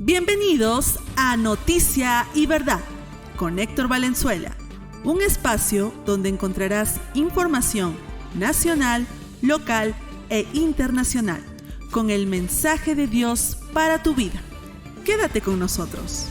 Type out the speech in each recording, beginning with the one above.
Bienvenidos a Noticia y Verdad con Héctor Valenzuela, un espacio donde encontrarás información nacional, local e internacional con el mensaje de Dios para tu vida. Quédate con nosotros.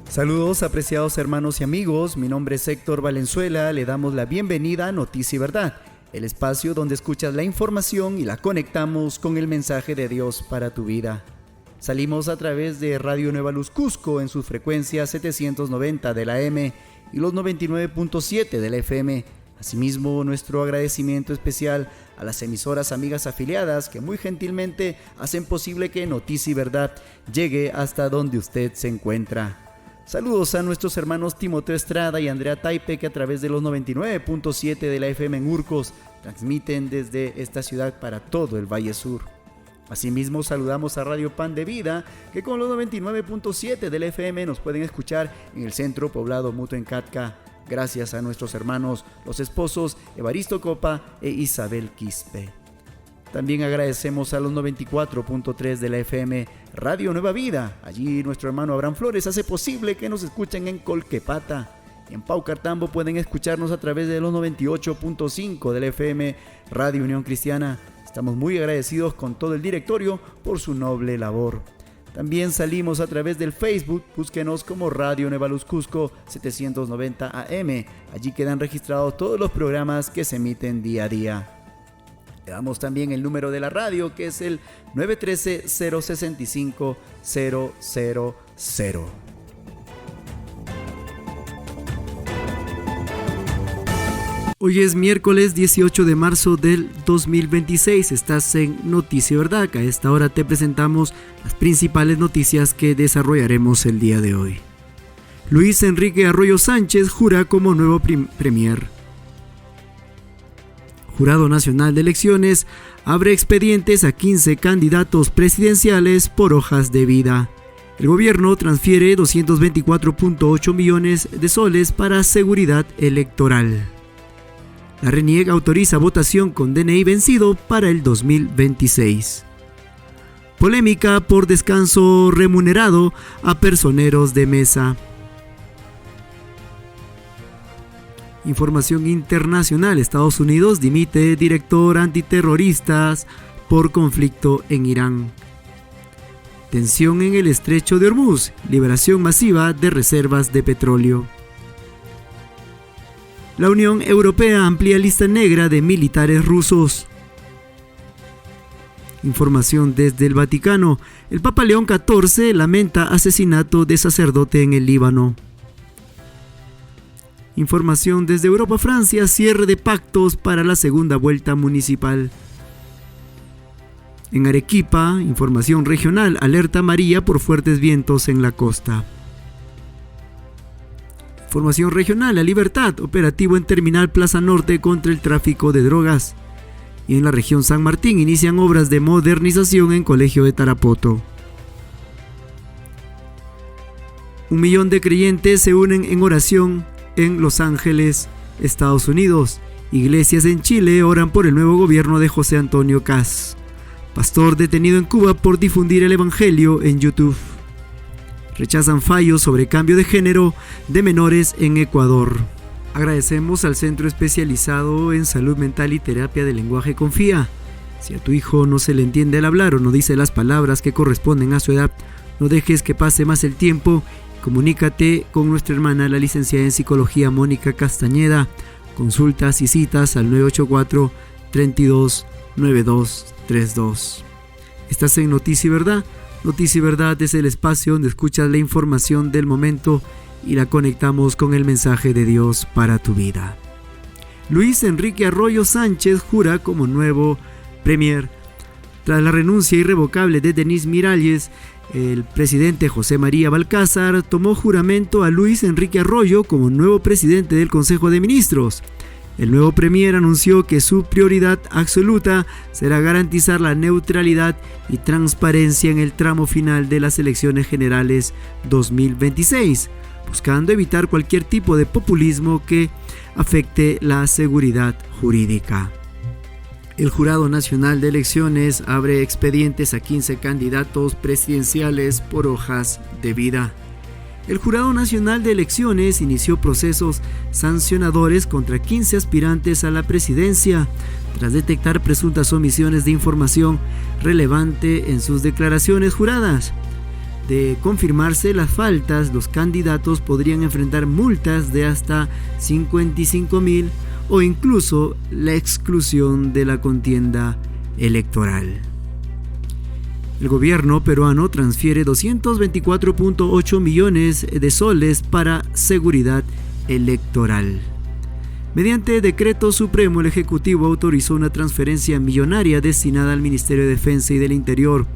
Saludos apreciados hermanos y amigos, mi nombre es Héctor Valenzuela, le damos la bienvenida a Noticia y Verdad, el espacio donde escuchas la información y la conectamos con el mensaje de Dios para tu vida. Salimos a través de Radio Nueva Luz Cusco en sus frecuencias 790 de la AM y los 99.7 de la FM. Asimismo, nuestro agradecimiento especial a las emisoras amigas afiliadas que muy gentilmente hacen posible que Noticia y Verdad llegue hasta donde usted se encuentra. Saludos a nuestros hermanos Timoteo Estrada y Andrea Taipe, que a través de los 99.7 de la FM en Urcos transmiten desde esta ciudad para todo el Valle Sur. Asimismo, saludamos a Radio Pan de Vida, que con los 99.7 de la FM nos pueden escuchar en el centro poblado Muto en Catca, gracias a nuestros hermanos, los esposos Evaristo Copa e Isabel Quispe. También agradecemos a los 94.3 de la FM Radio Nueva Vida. Allí nuestro hermano Abraham Flores hace posible que nos escuchen en Colquepata. En Paucartambo pueden escucharnos a través de los 98.5 de la FM Radio Unión Cristiana. Estamos muy agradecidos con todo el directorio por su noble labor. También salimos a través del Facebook, búsquenos como Radio Nueva Luz Cusco 790 AM. Allí quedan registrados todos los programas que se emiten día a día. Le damos también el número de la radio, que es el 913-065-000. Hoy es miércoles 18 de marzo del 2026. Estás en Noticia y Verdad. A esta hora te presentamos las principales noticias que desarrollaremos el día de hoy. Luis Enrique Arroyo Sánchez jura como nuevo premier. Jurado Nacional de Elecciones abre expedientes a 15 candidatos presidenciales por hojas de vida. El gobierno transfiere 224.8 millones de soles para seguridad electoral. La RENIEC autoriza votación con DNI vencido para el 2026. Polémica por descanso remunerado a personeros de mesa. Información internacional. Estados Unidos dimite director antiterroristas por conflicto en Irán. Tensión en el estrecho de Hormuz. Liberación masiva de reservas de petróleo. La Unión Europea amplía lista negra de militares rusos. Información desde el Vaticano. El Papa León XIV lamenta asesinato de sacerdote en el Líbano. Información desde Europa, Francia, cierre de pactos para la segunda vuelta municipal. En Arequipa, información regional, alerta amarilla por fuertes vientos en la costa. Información regional, La Libertad, operativo en Terminal Plaza Norte contra el tráfico de drogas. Y en la región San Martín inician obras de modernización en Colegio de Tarapoto. 1 millón de creyentes se unen en oración en Los Ángeles, Estados Unidos. Iglesias en Chile oran por el nuevo gobierno de José Antonio Kaz. Pastor detenido en Cuba por difundir el evangelio en YouTube. Rechazan fallos sobre cambio de género de menores en Ecuador. Agradecemos al Centro Especializado en Salud Mental y Terapia de Lenguaje Confía. Si a tu hijo no se le entiende al hablar o no dice las palabras que corresponden a su edad, no dejes que pase más el tiempo. Comunícate con nuestra hermana, la licenciada en Psicología Mónica Castañeda. Consultas y citas al 984-329232. Estás en Noticia y Verdad. Noticia y Verdad es el espacio donde escuchas la información del momento y la conectamos con el mensaje de Dios para tu vida. Luis Enrique Arroyo Sánchez jura como nuevo premier. Tras la renuncia irrevocable de Denise Miralles, el presidente José María Balcázar tomó juramento a Luis Enrique Arroyo como nuevo presidente del Consejo de Ministros. El nuevo premier anunció que su prioridad absoluta será garantizar la neutralidad y transparencia en el tramo final de las elecciones generales 2026, buscando evitar cualquier tipo de populismo que afecte la seguridad jurídica. El Jurado Nacional de Elecciones abre expedientes a 15 candidatos presidenciales por hojas de vida. El Jurado Nacional de Elecciones inició procesos sancionadores contra 15 aspirantes a la presidencia tras detectar presuntas omisiones de información relevante en sus declaraciones juradas. De confirmarse las faltas, los candidatos podrían enfrentar multas de hasta 55,000 o incluso la exclusión de la contienda electoral. El gobierno peruano transfiere 224.8 millones de soles para seguridad electoral. Mediante decreto supremo, el Ejecutivo autorizó una transferencia millonaria destinada al Ministerio de Defensa y del Interior.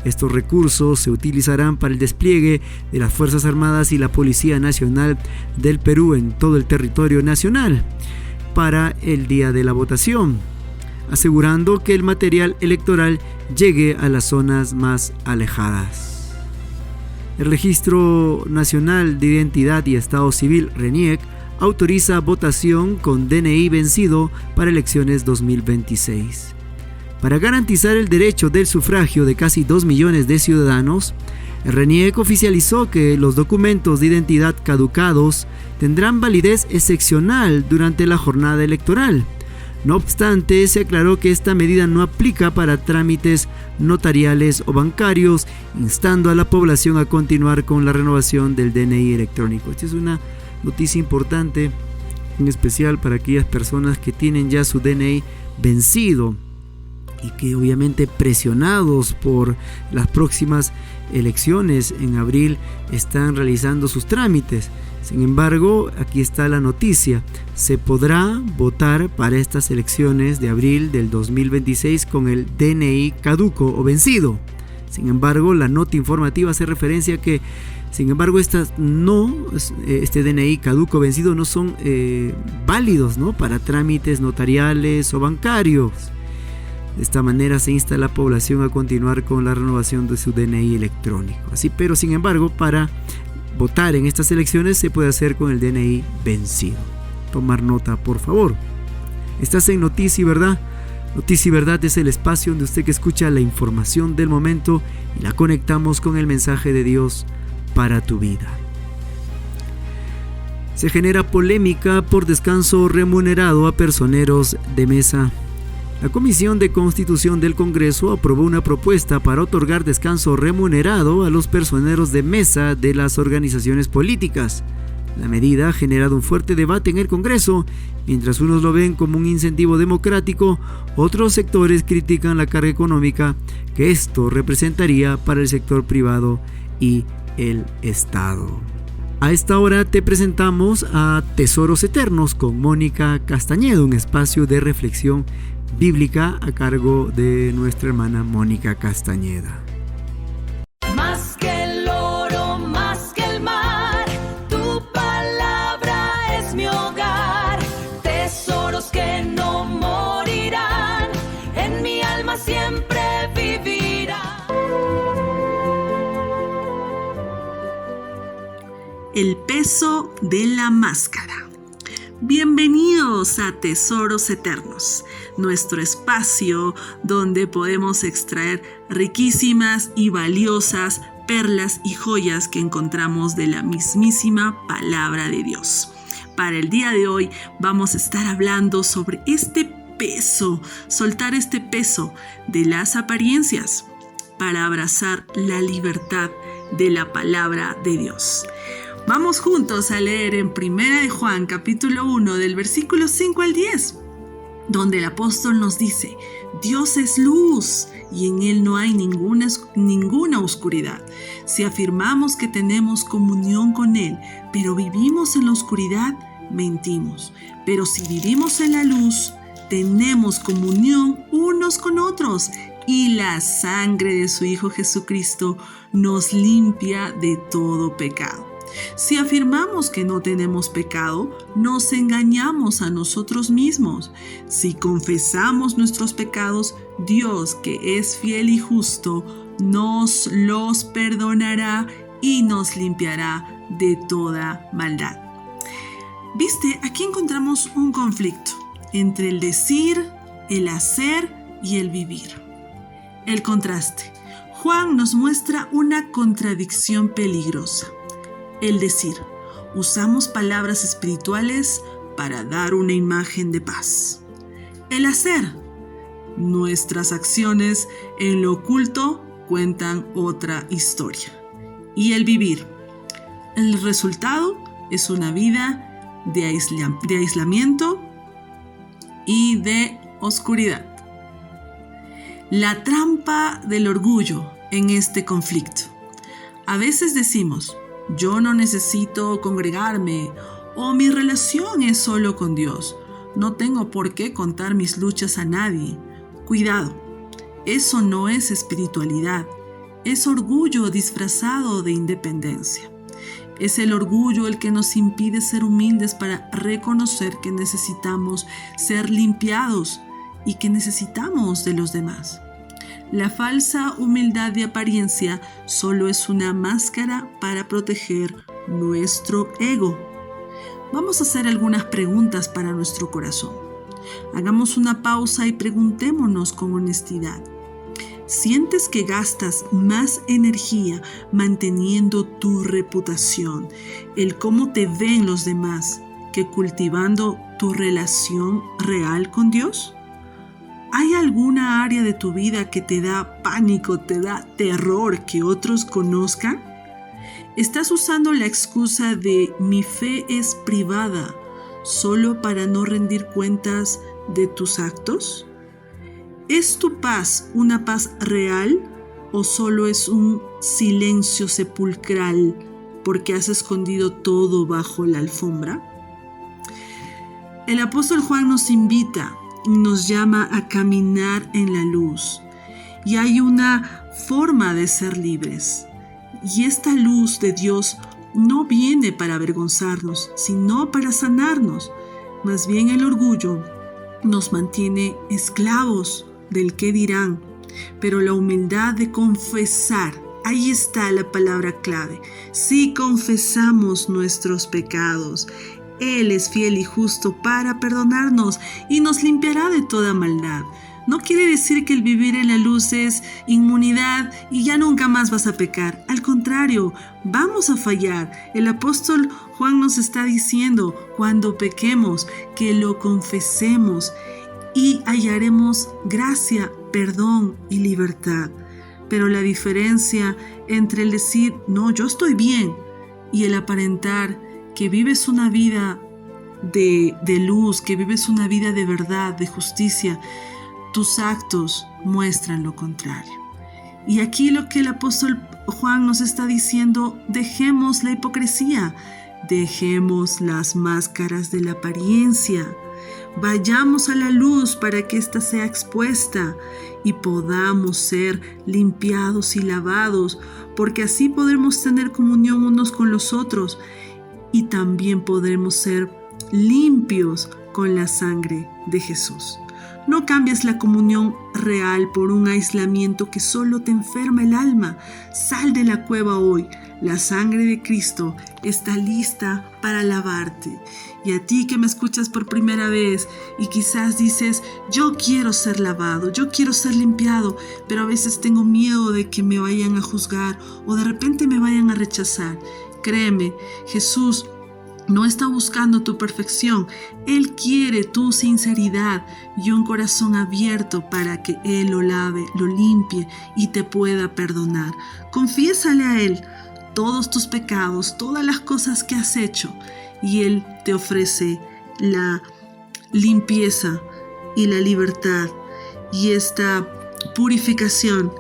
Estos recursos se utilizarán para el despliegue de las Fuerzas Armadas y la Policía Nacional del Perú en todo el territorio nacional para el día de la votación, asegurando que el material electoral llegue a las zonas más alejadas. El Registro Nacional de Identidad y Estado Civil, RENIEC, autoriza votación con DNI vencido para elecciones 2026. Para garantizar el derecho del sufragio de casi 2 millones de ciudadanos, el RENIEC oficializó que los documentos de identidad caducados tendrán validez excepcional durante la jornada electoral. No obstante, se aclaró que esta medida no aplica para trámites notariales o bancarios, instando a la población a continuar con la renovación del DNI electrónico. Esta es una noticia importante, en especial para aquellas personas que tienen ya su DNI vencido y que obviamente presionados por las próximas elecciones en abril están realizando sus trámites. Sin embargo, aquí está la noticia: se podrá votar para estas elecciones de abril del 2026 con el DNI caduco o vencido. Sin embargo, la nota informativa hace referencia a que, sin embargo, este DNI caduco o vencido no son válidos, ¿no?, para trámites notariales o bancarios. De esta manera se insta a la población a continuar con la renovación de su DNI electrónico. Pero sin embargo, para votar en estas elecciones se puede hacer con el DNI vencido. Tomar nota, por favor. Estás en Noticia y Verdad. Noticia y Verdad es el espacio donde usted que escucha la información del momento y la conectamos con el mensaje de Dios para tu vida. Se genera polémica por descanso remunerado a personeros de mesa. La Comisión de Constitución del Congreso aprobó una propuesta para otorgar descanso remunerado a los personeros de mesa de las organizaciones políticas. La medida ha generado un fuerte debate en el Congreso. Mientras unos lo ven como un incentivo democrático, otros sectores critican la carga económica que esto representaría para el sector privado y el Estado. A esta hora te presentamos a Tesoros Eternos con Mónica Castañeda, un espacio de reflexión bíblica a cargo de nuestra hermana Mónica Castañeda. Más que el oro, más que el mar, tu palabra es mi hogar. Tesoros que no morirán, en mi alma siempre vivirán. El peso de la máscara. Bienvenidos a Tesoros Eternos, nuestro espacio donde podemos extraer riquísimas y valiosas perlas y joyas que encontramos de la mismísima palabra de Dios. Para el día de hoy vamos a estar hablando sobre este peso, soltar este peso de las apariencias para abrazar la libertad de la palabra de Dios. Vamos juntos a leer en 1 de Juan capítulo 1 del versículo 5 al 10, donde el apóstol nos dice: Dios es luz y en Él no hay ninguna oscuridad. Si afirmamos que tenemos comunión con Él, pero vivimos en la oscuridad, mentimos. Pero si vivimos en la luz, tenemos comunión unos con otros, y la sangre de su Hijo Jesucristo nos limpia de todo pecado. Si afirmamos que no tenemos pecado, nos engañamos a nosotros mismos. Si confesamos nuestros pecados, Dios, que es fiel y justo, nos los perdonará y nos limpiará de toda maldad. ¿Viste? Aquí encontramos un conflicto entre el decir el hacer y el vivir. El contraste. Juan nos muestra una contradicción peligrosa. El decir, usamos palabras espirituales para dar una imagen de paz. El hacer, nuestras acciones en lo oculto cuentan otra historia. Y el vivir, el resultado es una vida de aislamiento y de oscuridad. La trampa del orgullo en este conflicto. A veces decimos, yo no necesito congregarme o mi relación es solo con Dios. No tengo por qué contar mis luchas a nadie. Cuidado, eso no es espiritualidad, es orgullo disfrazado de independencia. Es el orgullo el que nos impide ser humildes para reconocer que necesitamos ser limpiados y que necesitamos de los demás. La falsa humildad de apariencia solo es una máscara para proteger nuestro ego. Vamos a hacer algunas preguntas para nuestro corazón. Hagamos una pausa y preguntémonos con honestidad. ¿Sientes que gastas más energía manteniendo tu reputación, el cómo te ven los demás, que cultivando tu relación real con Dios? ¿Hay alguna área de tu vida que te da pánico, te da terror que otros conozcan? ¿Estás usando la excusa de mi fe es privada solo para no rendir cuentas de tus actos? ¿Es tu paz una paz real o solo es un silencio sepulcral porque has escondido todo bajo la alfombra? El apóstol Juan nos invita y nos llama a caminar en la luz. Y hay una forma de ser libres. Y esta luz de Dios no viene para avergonzarnos, sino para sanarnos. Más bien el orgullo nos mantiene esclavos del qué dirán, pero la humildad de confesar, ahí está la palabra clave. Si confesamos nuestros pecados, Él es fiel y justo para perdonarnos y nos limpiará de toda maldad. No quiere decir que el vivir en la luz es inmunidad y ya nunca más vas a pecar. Al contrario, vamos a fallar. El apóstol Juan nos está diciendo, cuando pequemos, que lo confesemos y hallaremos gracia, perdón y libertad. Pero la diferencia entre el decir, no, yo estoy bien, y el aparentar que vives una vida de luz, que vives una vida de verdad, de justicia, tus actos muestran lo contrario. Y aquí lo que el apóstol Juan nos está diciendo, dejemos la hipocresía, dejemos las máscaras de la apariencia, vayamos a la luz para que ésta sea expuesta y podamos ser limpiados y lavados, porque así podremos tener comunión unos con los otros y también podremos ser limpios con la sangre de Jesús. No cambies la comunión real por un aislamiento que solo te enferma el alma. Sal de la cueva hoy. La sangre de Cristo está lista para lavarte. Y a ti que me escuchas por primera vez y quizás dices, yo quiero ser lavado, yo quiero ser limpiado, pero a veces tengo miedo de que me vayan a juzgar o de repente me vayan a rechazar. Créeme, Jesús no está buscando tu perfección. Él quiere tu sinceridad y un corazón abierto para que Él lo lave, lo limpie y te pueda perdonar. Confiésale a Él todos tus pecados, todas las cosas que has hecho, y Él te ofrece la limpieza y la libertad y esta purificación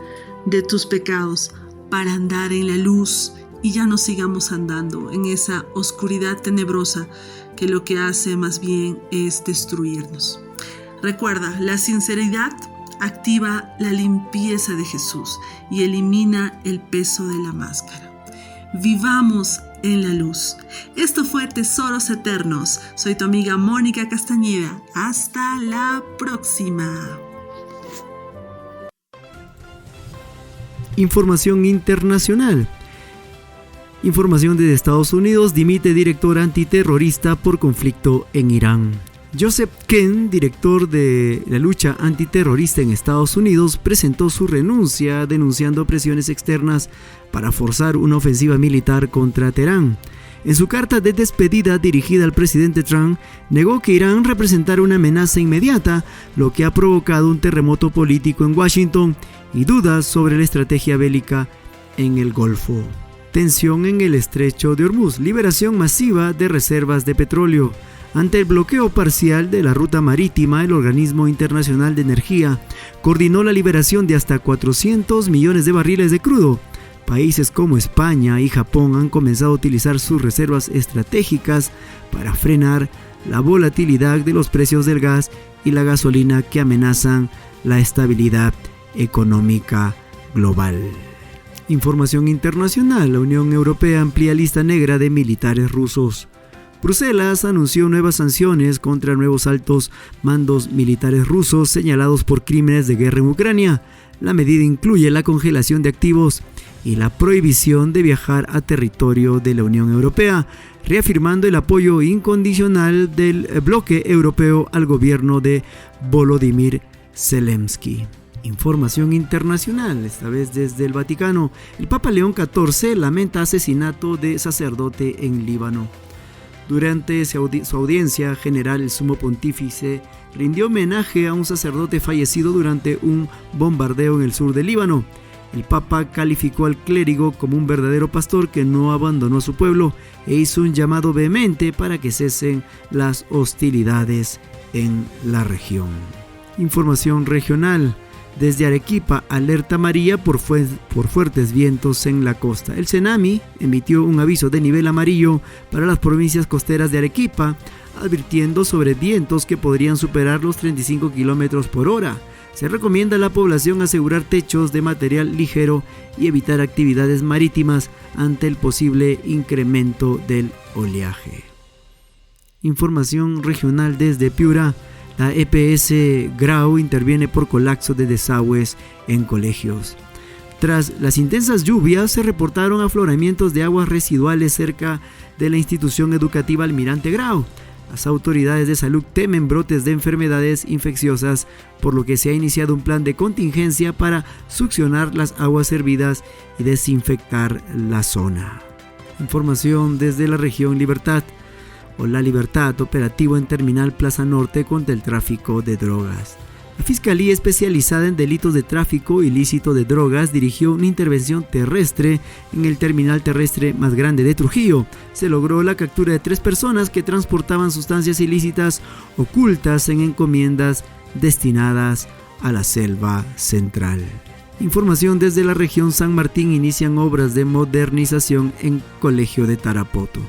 de tus pecados para andar en la luz y ya no sigamos andando en esa oscuridad tenebrosa que lo que hace más bien es destruirnos. Recuerda, la sinceridad activa la limpieza de Jesús y elimina el peso de la máscara. Vivamos en la luz. Esto fue Tesoros Eternos. Soy tu amiga Mónica Castañeda. Hasta la próxima. Información internacional. Información desde Estados Unidos, dimite director antiterrorista por conflicto en Irán. Joseph Kent, director de la lucha antiterrorista en Estados Unidos, presentó su renuncia denunciando presiones externas para forzar una ofensiva militar contra Teherán. En su carta de despedida dirigida al presidente Trump, negó que Irán representara una amenaza inmediata, lo que ha provocado un terremoto político en Washington y dudas sobre la estrategia bélica en el Golfo. Tensión en el estrecho de Hormuz, liberación masiva de reservas de petróleo. Ante el bloqueo parcial de la ruta marítima, el Organismo Internacional de Energía coordinó la liberación de hasta 400 millones de barriles de crudo. Países como España y Japón han comenzado a utilizar sus reservas estratégicas para frenar la volatilidad de los precios del gas y la gasolina que amenazan la estabilidad económica global. Información internacional. La Unión Europea amplía lista negra de militares rusos. Bruselas anunció nuevas sanciones contra nuevos altos mandos militares rusos señalados por crímenes de guerra en Ucrania. La medida incluye la congelación de activos y la prohibición de viajar a territorio de la Unión Europea, reafirmando el apoyo incondicional del bloque europeo al gobierno de Volodymyr Zelensky. Información internacional, esta vez desde el Vaticano. El Papa León XIV lamenta asesinato de sacerdote en Líbano. Durante su audiencia general, el sumo pontífice rindió homenaje a un sacerdote fallecido durante un bombardeo en el sur del Líbano. El Papa calificó al clérigo como un verdadero pastor que no abandonó a su pueblo e hizo un llamado vehemente para que cesen las hostilidades en la región. Información regional. Desde Arequipa, alerta amarilla por fuertes vientos en la costa. El CENAMI emitió un aviso de nivel amarillo para las provincias costeras de Arequipa, advirtiendo sobre vientos que podrían superar los 35 km por hora. Se recomienda a la población asegurar techos de material ligero y evitar actividades marítimas ante el posible incremento del oleaje. Información regional desde Piura. La EPS Grau interviene por colapso de desagües en colegios. Tras las intensas lluvias, se reportaron afloramientos de aguas residuales cerca de la institución educativa Almirante Grau. Las autoridades de salud temen brotes de enfermedades infecciosas, por lo que se ha iniciado un plan de contingencia para succionar las aguas hervidas y desinfectar la zona. Información desde la región Libertad. La Libertad, operativo en Terminal Plaza Norte contra el tráfico de drogas. La Fiscalía Especializada en Delitos de Tráfico Ilícito de Drogas dirigió una intervención terrestre en el terminal terrestre más grande de Trujillo. Se logró la captura de 3 personas que transportaban sustancias ilícitas ocultas en encomiendas destinadas a la selva central. Información desde la región San Martín. Inician obras de modernización en Colegio de Tarapoto.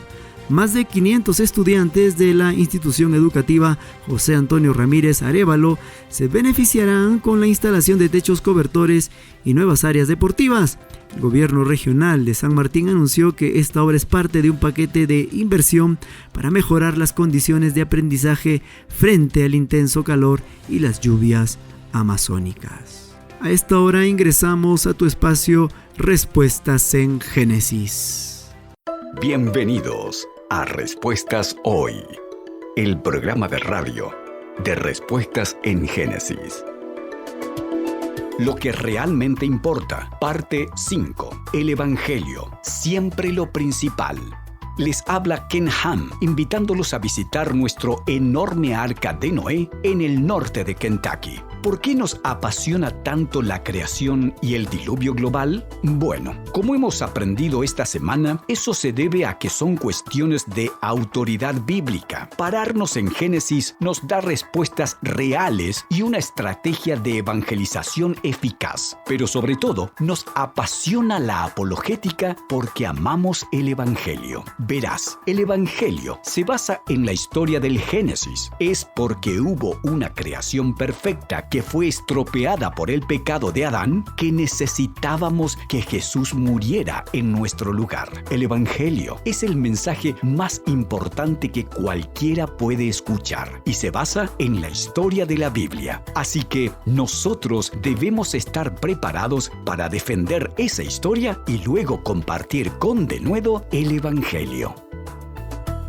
Más de 500 estudiantes de la institución educativa José Antonio Ramírez Arévalo se beneficiarán con la instalación de techos cobertores y nuevas áreas deportivas. El gobierno regional de San Martín anunció que esta obra es parte de un paquete de inversión para mejorar las condiciones de aprendizaje frente al intenso calor y las lluvias amazónicas. A esta hora ingresamos a tu espacio Respuestas en Génesis. Bienvenidos a Respuestas Hoy, el programa de radio de Respuestas en Génesis. Lo que realmente importa, parte 5, el Evangelio, siempre lo principal. Les habla Ken Ham, invitándolos a visitar nuestro enorme arca de Noé en el norte de Kentucky. ¿Por qué nos apasiona tanto la creación y el diluvio global? Bueno, como hemos aprendido esta semana, eso se debe a que son cuestiones de autoridad bíblica. Pararnos en Génesis nos da respuestas reales y una estrategia de evangelización eficaz. Pero sobre todo, nos apasiona la apologética porque amamos el Evangelio. Verás, el Evangelio se basa en la historia del Génesis. Es porque hubo una creación perfecta que fue estropeada por el pecado de Adán que necesitábamos que Jesús muriera en nuestro lugar. El Evangelio es el mensaje más importante que cualquiera puede escuchar y se basa en la historia de la Biblia. Así que nosotros debemos estar preparados para defender esa historia y luego compartir con denuedo el Evangelio.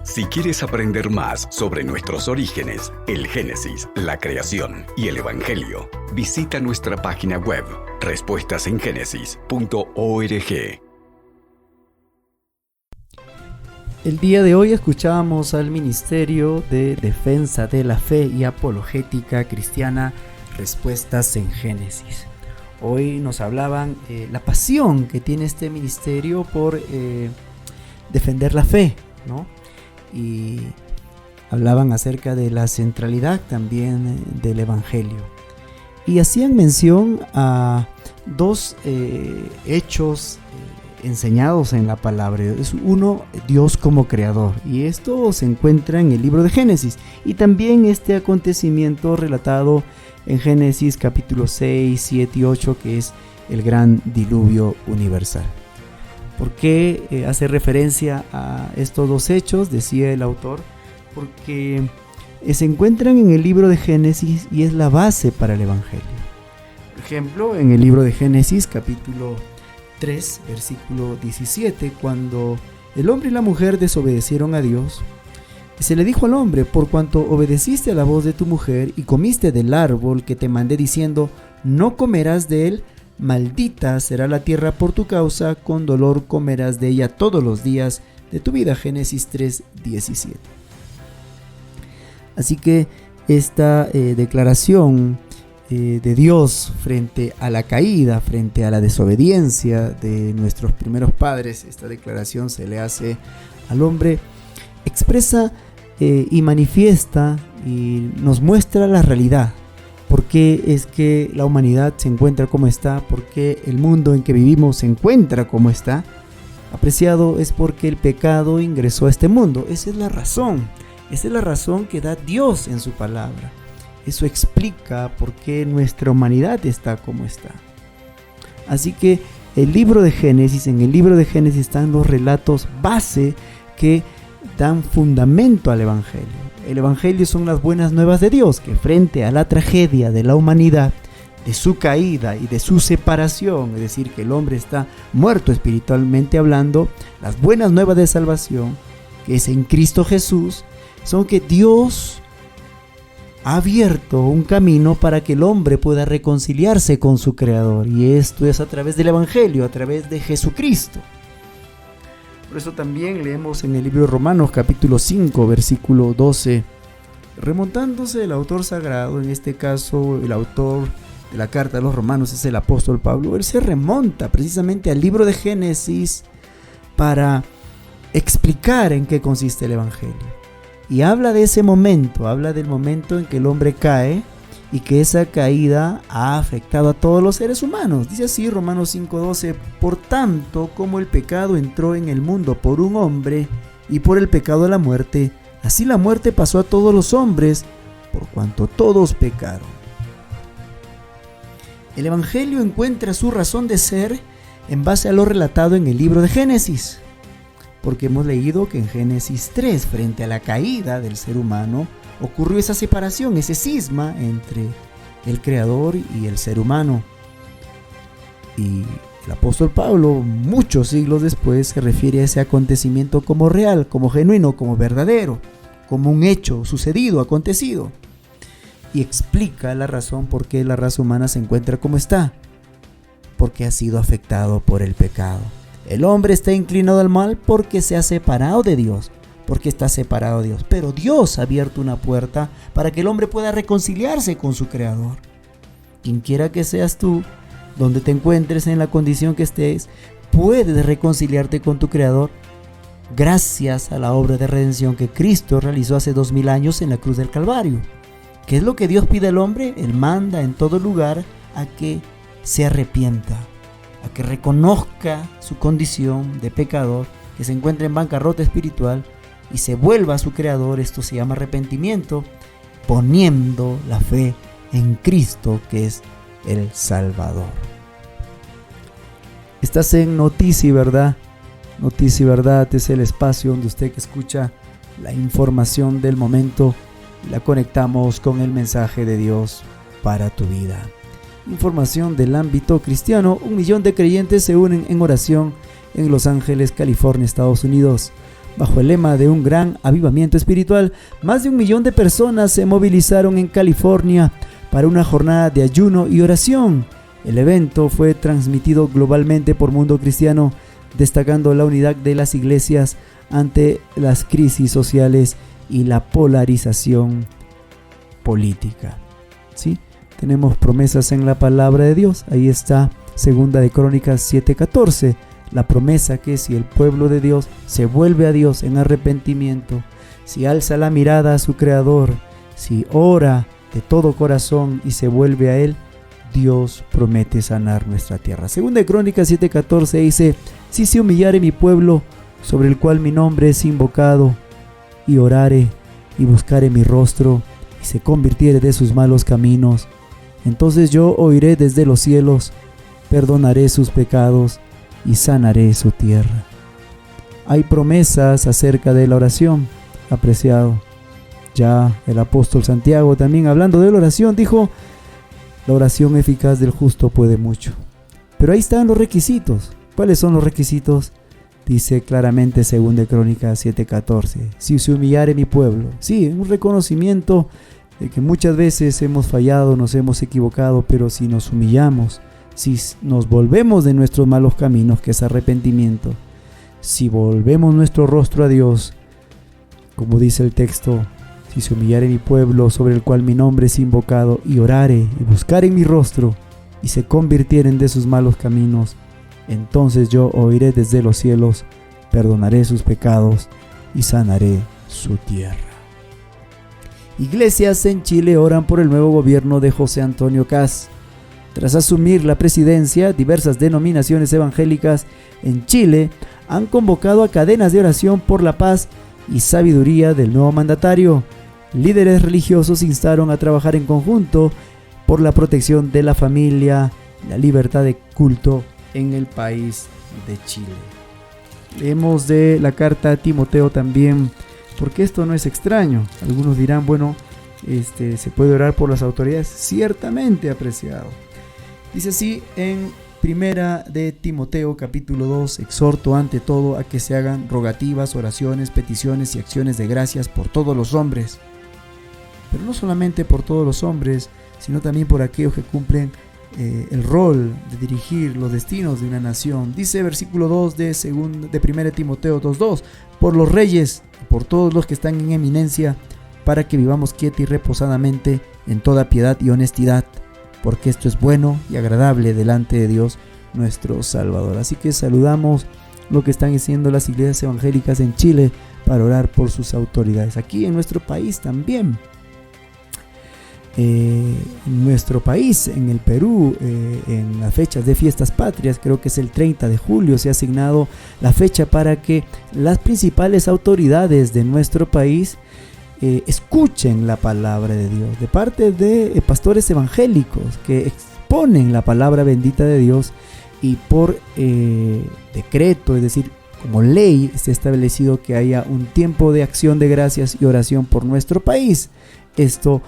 Si quieres aprender más sobre nuestros orígenes, el Génesis, la creación y el Evangelio, visita nuestra página web respuestasengenesis.org. El día de hoy escuchábamos al Ministerio de Defensa de la Fe y Apologética Cristiana, Respuestas en Génesis. Hoy nos hablaban la pasión que tiene este ministerio por defender la fe, ¿no? Y hablaban acerca de la centralidad también del Evangelio. Y hacían mención a dos hechos enseñados en la palabra. Es uno, Dios como creador, y esto se encuentra en el libro de Génesis, y también este acontecimiento relatado en Génesis capítulo 6, 7 y 8, que es el gran diluvio universal. ¿Por qué hace referencia a estos dos hechos? Decía el autor, porque se encuentran en el libro de Génesis y es la base para el Evangelio. Por ejemplo, en el libro de Génesis capítulo 3, versículo 17, cuando el hombre y la mujer desobedecieron a Dios, se le dijo al hombre: por cuanto obedeciste a la voz de tu mujer y comiste del árbol que te mandé diciendo, no comerás de él, maldita será la tierra por tu causa, con dolor comerás de ella todos los días de tu vida. Génesis 3, 17. Así que esta declaración de Dios frente a la caída, frente a la desobediencia de nuestros primeros padres, esta declaración se le hace al hombre, expresa y manifiesta y nos muestra la realidad. ¿Por qué es que la humanidad se encuentra como está? ¿Por qué el mundo en que vivimos se encuentra como está? Apreciado, es porque el pecado ingresó a este mundo. Esa es la razón. Esa es la razón que da Dios en su palabra. Eso explica por qué nuestra humanidad está como está. Así que en el libro de Génesis están los relatos base que dan fundamento al Evangelio. El Evangelio son las buenas nuevas de Dios, que frente a la tragedia de la humanidad, de su caída y de su separación, es decir, que el hombre está muerto espiritualmente hablando, las buenas nuevas de salvación, que es en Cristo Jesús, son que Dios ha abierto un camino para que el hombre pueda reconciliarse con su Creador, y esto es a través del Evangelio, a través de Jesucristo. Por eso también leemos en el libro de Romanos capítulo 5 versículo 12, remontándose el autor sagrado, en este caso el autor de la carta de los Romanos es el apóstol Pablo. Él se remonta precisamente al libro de Génesis para explicar en qué consiste el Evangelio. Y habla de ese momento, habla del momento en que el hombre cae y que esa caída ha afectado a todos los seres humanos. Dice así Romanos 5:12: por tanto, como el pecado entró en el mundo por un hombre y por el pecado la muerte, así la muerte pasó a todos los hombres por cuanto todos pecaron. El Evangelio encuentra su razón de ser en base a lo relatado en el libro de Génesis, porque hemos leído que en Génesis 3, frente a la caída del ser humano, ocurrió esa separación, ese cisma entre el Creador y el ser humano. Y el apóstol Pablo, muchos siglos después, se refiere a ese acontecimiento como real, como genuino, como verdadero, como un hecho sucedido, acontecido. Y explica la razón por qué la raza humana se encuentra como está. Porque ha sido afectado por el pecado. El hombre está inclinado al mal porque se ha separado de Dios. Porque está separado de Dios. Pero Dios ha abierto una puerta para que el hombre pueda reconciliarse con su Creador. Quien quiera que seas tú, donde te encuentres, en la condición que estés, puedes reconciliarte con tu Creador gracias a la obra de redención que Cristo realizó hace 2000 años en la cruz del Calvario. ¿Qué es lo que Dios pide al hombre? Él manda en todo lugar a que se arrepienta, a que reconozca su condición de pecador, que se encuentra en bancarrota espiritual y se vuelva a su Creador. Esto se llama arrepentimiento, poniendo la fe en Cristo, que es el Salvador. Estás en Noticia y Verdad. Noticia y Verdad es el espacio donde usted que escucha la información del momento y la conectamos con el mensaje de Dios para tu vida. Información del ámbito cristiano. 1 millón de creyentes se unen en oración en Los Ángeles, California, Estados Unidos, Bajo el lema de un gran avivamiento espiritual, más de 1 millón de personas se movilizaron en California para una jornada de ayuno y oración. El evento fue transmitido globalmente por Mundo Cristiano, destacando la unidad de las iglesias ante las crisis sociales y la polarización política. ¿Sí? Tenemos promesas en la palabra de Dios. Ahí está 2 de Crónicas 7:14. La promesa que si el pueblo de Dios se vuelve a Dios en arrepentimiento, si alza la mirada a su Creador, si ora de todo corazón y se vuelve a Él, Dios promete sanar nuestra tierra. 2 de Crónicas 7:14 dice: si se humillare mi pueblo, sobre el cual mi nombre es invocado, y orare y buscare mi rostro, y se convirtiere de sus malos caminos, entonces yo oiré desde los cielos, perdonaré sus pecados y sanaré su tierra. Hay promesas acerca de la oración, apreciado. Ya el apóstol Santiago, también hablando de la oración, dijo: la oración eficaz del justo puede mucho. Pero ahí están los requisitos. ¿Cuáles son los requisitos? Dice claramente 2 de Crónicas 7:14. Si se humillare mi pueblo. Sí, un reconocimiento de que muchas veces hemos fallado, nos hemos equivocado, pero si nos humillamos, si nos volvemos de nuestros malos caminos, que es arrepentimiento, si volvemos nuestro rostro a Dios, como dice el texto: si se humillare mi pueblo, sobre el cual mi nombre es invocado, y orare y buscare mi rostro, y se convirtieren de sus malos caminos, entonces yo oiré desde los cielos, perdonaré sus pecados y sanaré su tierra. Iglesias en Chile oran por el nuevo gobierno de José Antonio Kast. Tras asumir la presidencia, diversas denominaciones evangélicas en Chile han convocado a cadenas de oración por la paz y sabiduría del nuevo mandatario. Líderes religiosos instaron a trabajar en conjunto por la protección de la familia, la libertad de culto en el país de Chile. Leemos de la carta a Timoteo también, porque esto no es extraño. Algunos dirán, bueno, ¿se puede orar por las autoridades? Ciertamente, apreciado. Dice así en 1 de Timoteo capítulo 2: exhorto ante todo a que se hagan rogativas, oraciones, peticiones y acciones de gracias por todos los hombres. Pero no solamente por todos los hombres, sino también por aquellos que cumplen el rol de dirigir los destinos de una nación. Dice versículo 2 de 1 de Timoteo 2:2: por los reyes, por todos los que están en eminencia, para que vivamos quieta y reposadamente en toda piedad y honestidad, porque esto es bueno y agradable delante de Dios nuestro Salvador. Así que saludamos lo que están haciendo las iglesias evangélicas en Chile para orar por sus autoridades. Aquí en nuestro país también. En nuestro país, en el Perú, en las fechas de fiestas patrias, creo que es el 30 de julio, se ha asignado la fecha para que las principales autoridades de nuestro país escuchen la palabra de Dios de parte de pastores evangélicos que exponen la palabra bendita de Dios, y por decreto, es decir, como ley, se ha establecido que haya un tiempo de acción de gracias y oración por nuestro país. Esto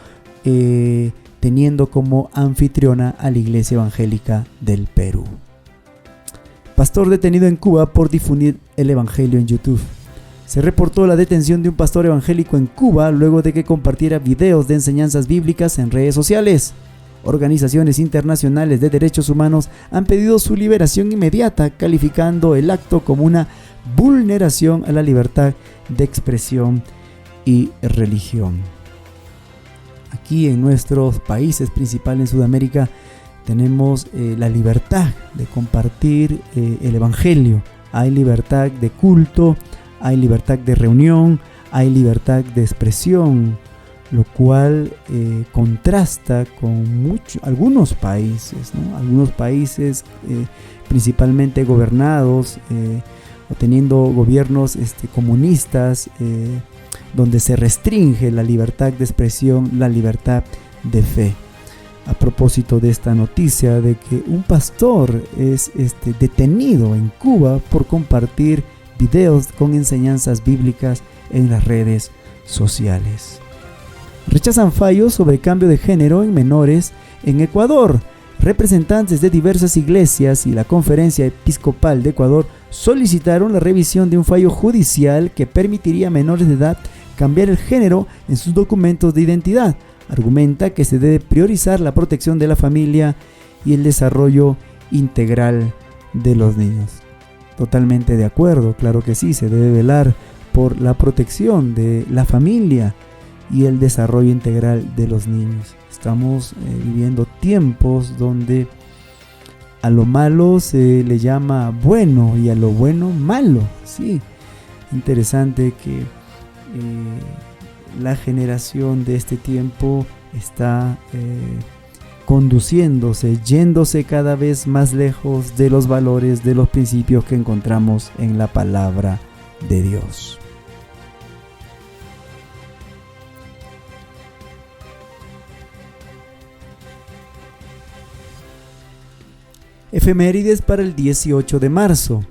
teniendo como anfitriona a la Iglesia Evangélica del Perú. Pastor detenido en Cuba por difundir el Evangelio en YouTube. Se reportó la detención de un pastor evangélico en Cuba luego de que compartiera videos de enseñanzas bíblicas en redes sociales. Organizaciones internacionales de derechos humanos han pedido su liberación inmediata, calificando el acto como una vulneración a la libertad de expresión y religión. Aquí en nuestros países, principal en Sudamérica, tenemos la libertad de compartir el Evangelio. Hay libertad de culto, hay libertad de reunión, hay libertad de expresión, lo cual contrasta con algunos países, ¿no? Algunos países principalmente gobernados o teniendo gobiernos comunistas, donde se restringe la libertad de expresión, la libertad de fe. A propósito de esta noticia de que un pastor es detenido en Cuba por compartir videos con enseñanzas bíblicas en las redes sociales. Rechazan fallos sobre cambio de género en menores en Ecuador. representantes de diversas iglesias y la Conferencia Episcopal de Ecuador solicitaron la revisión de un fallo judicial que permitiría a menores de edad cambiar el género en sus documentos de identidad. Argumenta que se debe priorizar la protección de la familia y el desarrollo integral de los niños. Totalmente de acuerdo, claro que sí, se debe velar por la protección de la familia y el desarrollo integral de los niños. Estamos viviendo tiempos donde a lo malo se le llama bueno y a lo bueno malo. Sí, interesante que la generación de este tiempo está conduciéndose, yéndose cada vez más lejos de los valores, de los principios que encontramos en la palabra de Dios. Efemérides para el 18 de marzo.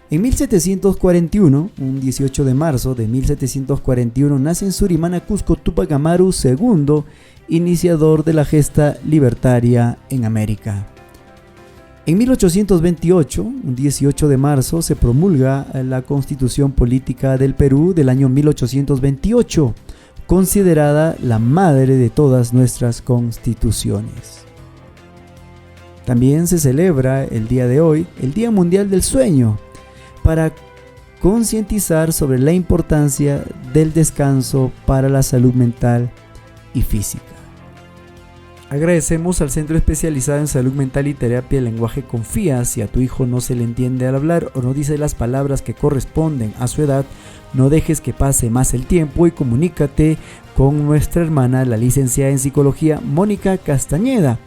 En 1741, un 18 de marzo de 1741, nace en Surimana, Cusco, Túpac Amaru II, iniciador de la gesta libertaria en América. En 1828, un 18 de marzo, se promulga la Constitución Política del Perú del año 1828, considerada la madre de todas nuestras constituciones. También se celebra el día de hoy, el Día Mundial del Sueño, para concientizar sobre la importancia del descanso para la salud mental y física. Agradecemos al Centro Especializado en Salud Mental y Terapia del Lenguaje Confía. Si a tu hijo no se le entiende al hablar o no dice las palabras que corresponden a su edad, no dejes que pase más el tiempo y comunícate con nuestra hermana, la licenciada en Psicología, Mónica Castañeda.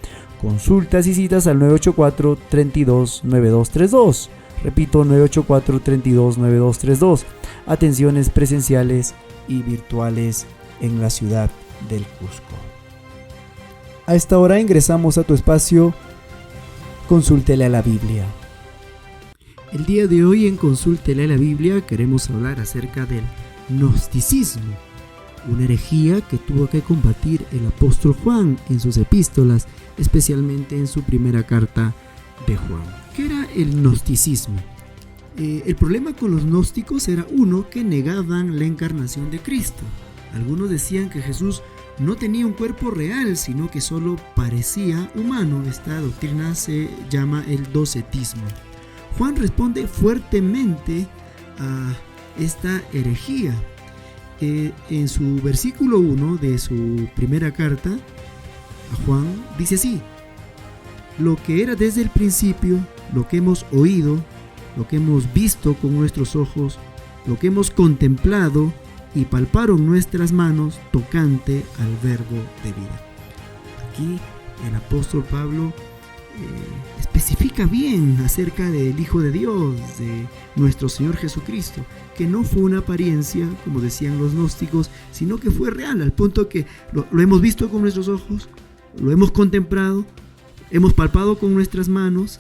Consultas y citas al 984-329232. Repito, 984-329232. Atenciones presenciales y virtuales en la ciudad del Cusco. A esta hora ingresamos a tu espacio Consúltele a la Biblia. El día de hoy en Consúltele a la Biblia queremos hablar acerca del gnosticismo, una herejía que tuvo que combatir el apóstol Juan en sus epístolas, especialmente en su primera carta de Juan. ¿Qué era el gnosticismo? El problema con los gnósticos era que negaban la encarnación de Cristo. Algunos decían que Jesús no tenía un cuerpo real, sino que solo parecía humano. Esta doctrina se llama el docetismo. Juan responde fuertemente a esta herejía. En su versículo 1 de su primera carta a Juan dice así: lo que era desde el principio, lo que hemos oído, lo que hemos visto con nuestros ojos, lo que hemos contemplado y palparon nuestras manos tocante al verbo de vida. Aquí el apóstol Pablo especifica bien acerca del Hijo de Dios, de nuestro Señor Jesucristo, que no fue una apariencia, como decían los gnósticos, sino que fue real, al punto que lo hemos visto con nuestros ojos, lo hemos contemplado, hemos palpado con nuestras manos,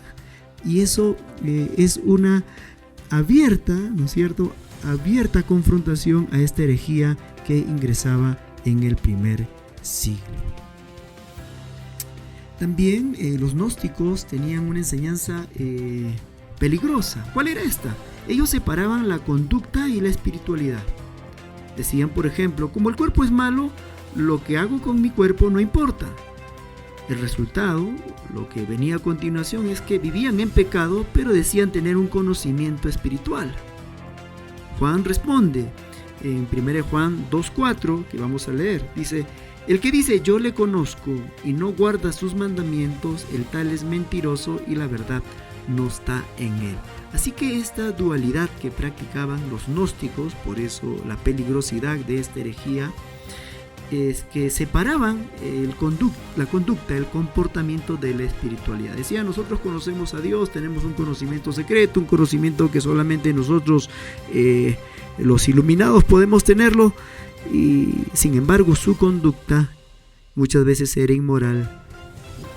y eso es una abierta, ¿no es cierto?, abierta confrontación a esta herejía que ingresaba en el primer siglo. También los gnósticos tenían una enseñanza peligrosa. ¿Cuál era esta? Ellos separaban la conducta y la espiritualidad. Decían, por ejemplo, como el cuerpo es malo, lo que hago con mi cuerpo no importa. El resultado, lo que venía a continuación, es que vivían en pecado, pero decían tener un conocimiento espiritual. Juan responde en 1 Juan 2:4, que vamos a leer, dice: el que dice yo le conozco y no guarda sus mandamientos, el tal es mentiroso y la verdad no está en él. Así que esta dualidad que practicaban los gnósticos, por eso la peligrosidad de esta herejía, es que separaban la conducta, el comportamiento de la espiritualidad. Decían, nosotros conocemos a Dios, tenemos un conocimiento secreto, un conocimiento que solamente nosotros, los iluminados, podemos tenerlo, y sin embargo su conducta muchas veces era inmoral,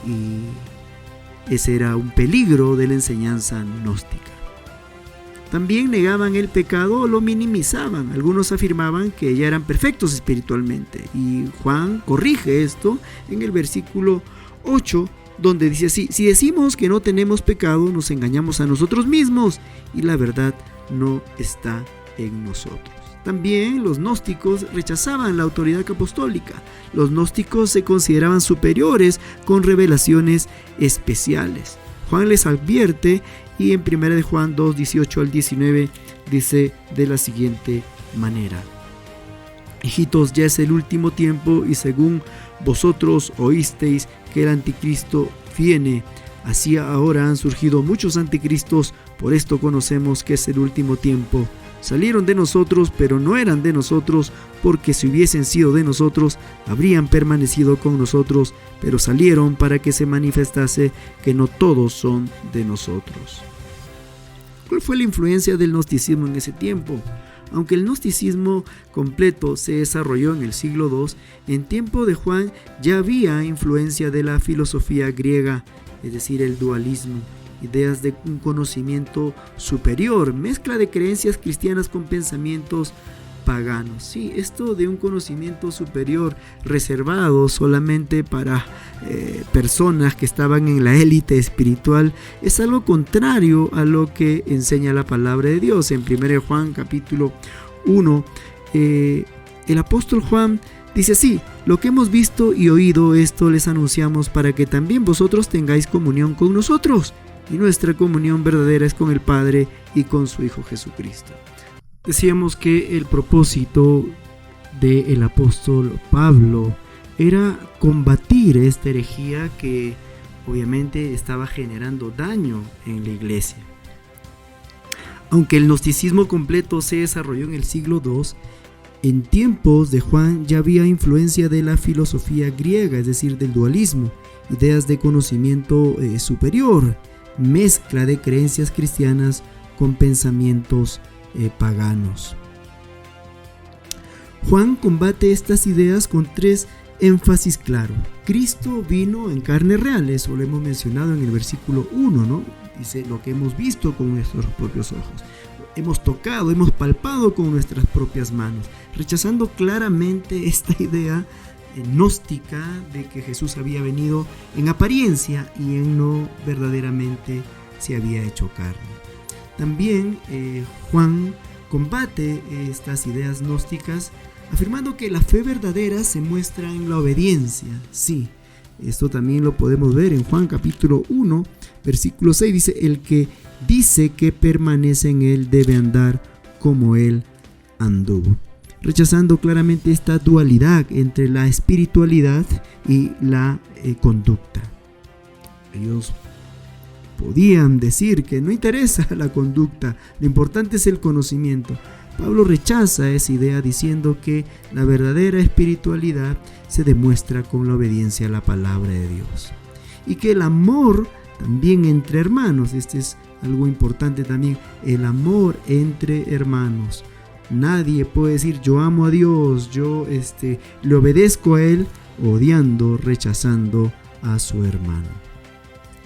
y ese era un peligro de la enseñanza gnóstica. También negaban el pecado o lo minimizaban. Algunos afirmaban que ya eran perfectos espiritualmente, y Juan corrige esto en el versículo 8 donde dice así: si decimos que no tenemos pecado, nos engañamos a nosotros mismos y la verdad no está en nosotros. También los gnósticos rechazaban la autoridad apostólica. Los gnósticos se consideraban superiores con revelaciones especiales. Juan les advierte, y en 1 de Juan 2, 18 al 19 dice de la siguiente manera: hijitos, ya es el último tiempo, y según vosotros oísteis que el anticristo viene, así ahora han surgido muchos anticristos. Por esto conocemos que es el último tiempo. Salieron de nosotros, pero no eran de nosotros, porque si hubiesen sido de nosotros, habrían permanecido con nosotros, pero salieron para que se manifestase que no todos son de nosotros. ¿Cuál fue la influencia del gnosticismo en ese tiempo? Aunque el gnosticismo completo se desarrolló en el siglo II, en tiempo de Juan ya había influencia de la filosofía griega, es decir, el dualismo, ideas de un conocimiento superior, mezcla de creencias cristianas con pensamientos paganos. Sí, esto de un conocimiento superior reservado solamente para personas que estaban en la élite espiritual es algo contrario a lo que enseña la palabra de Dios. En 1 Juan capítulo 1, el apóstol Juan dice así: lo que hemos visto y oído, esto les anunciamos para que también vosotros tengáis comunión con nosotros. Y nuestra comunión verdadera es con el Padre y con su Hijo Jesucristo. Decíamos que el propósito del apóstol Pablo era combatir esta herejía que obviamente estaba generando daño en la iglesia. Aunque el gnosticismo completo se desarrolló en el siglo II, en tiempos de Juan ya había influencia de la filosofía griega, es decir, del dualismo, ideas de conocimiento superior, mezcla de creencias cristianas con pensamientos paganos. Juan combate estas ideas con tres énfasis claros. Cristo vino en carne real, eso lo hemos mencionado en el versículo 1, ¿no? Dice: lo que hemos visto con nuestros propios ojos, hemos tocado, hemos palpado con nuestras propias manos, rechazando claramente esta idea gnóstica de que Jesús había venido en apariencia y en no verdaderamente se había hecho carne. También Juan combate estas ideas gnósticas afirmando que la fe verdadera se muestra en la obediencia. Sí, esto también lo podemos ver en Juan capítulo 1, versículo 6, dice: el que dice que permanece en él debe andar como él anduvo. Rechazando claramente esta dualidad entre la espiritualidad y la conducta. Ellos podían decir que no interesa la conducta, lo importante es el conocimiento. Pablo rechaza esa idea diciendo que la verdadera espiritualidad se demuestra con la obediencia a la palabra de Dios. Y que el amor también entre hermanos, este es algo importante también, el amor entre hermanos. Nadie puede decir yo amo a Dios, yo le obedezco a Él, odiando, rechazando a su hermano.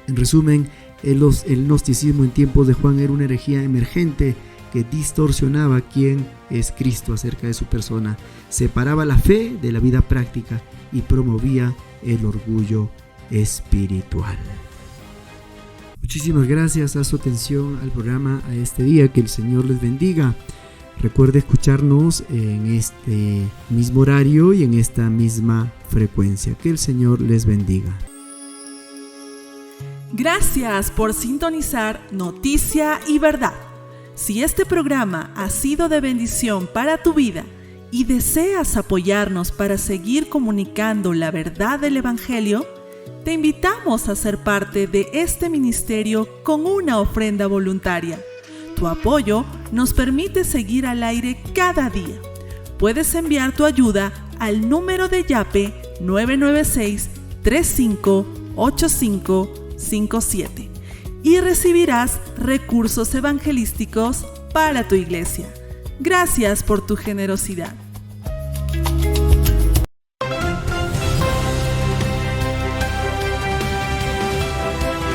En resumen, el gnosticismo en tiempos de Juan era una herejía emergente que distorsionaba quién es Cristo acerca de su persona, separaba la fe de la vida práctica y promovía el orgullo espiritual. Muchísimas gracias a su atención al programa a este día, que el Señor les bendiga. Recuerde escucharnos en este mismo horario y en esta misma frecuencia. Que el Señor les bendiga. Gracias por sintonizar Noticia y Verdad. Si este programa ha sido de bendición para tu vida y deseas apoyarnos para seguir comunicando la verdad del Evangelio, te invitamos a ser parte de este ministerio con una ofrenda voluntaria. Tu apoyo nos permite seguir al aire cada día. Puedes enviar tu ayuda al número de Yape 996-358557 y recibirás recursos evangelísticos para tu iglesia. Gracias por tu generosidad.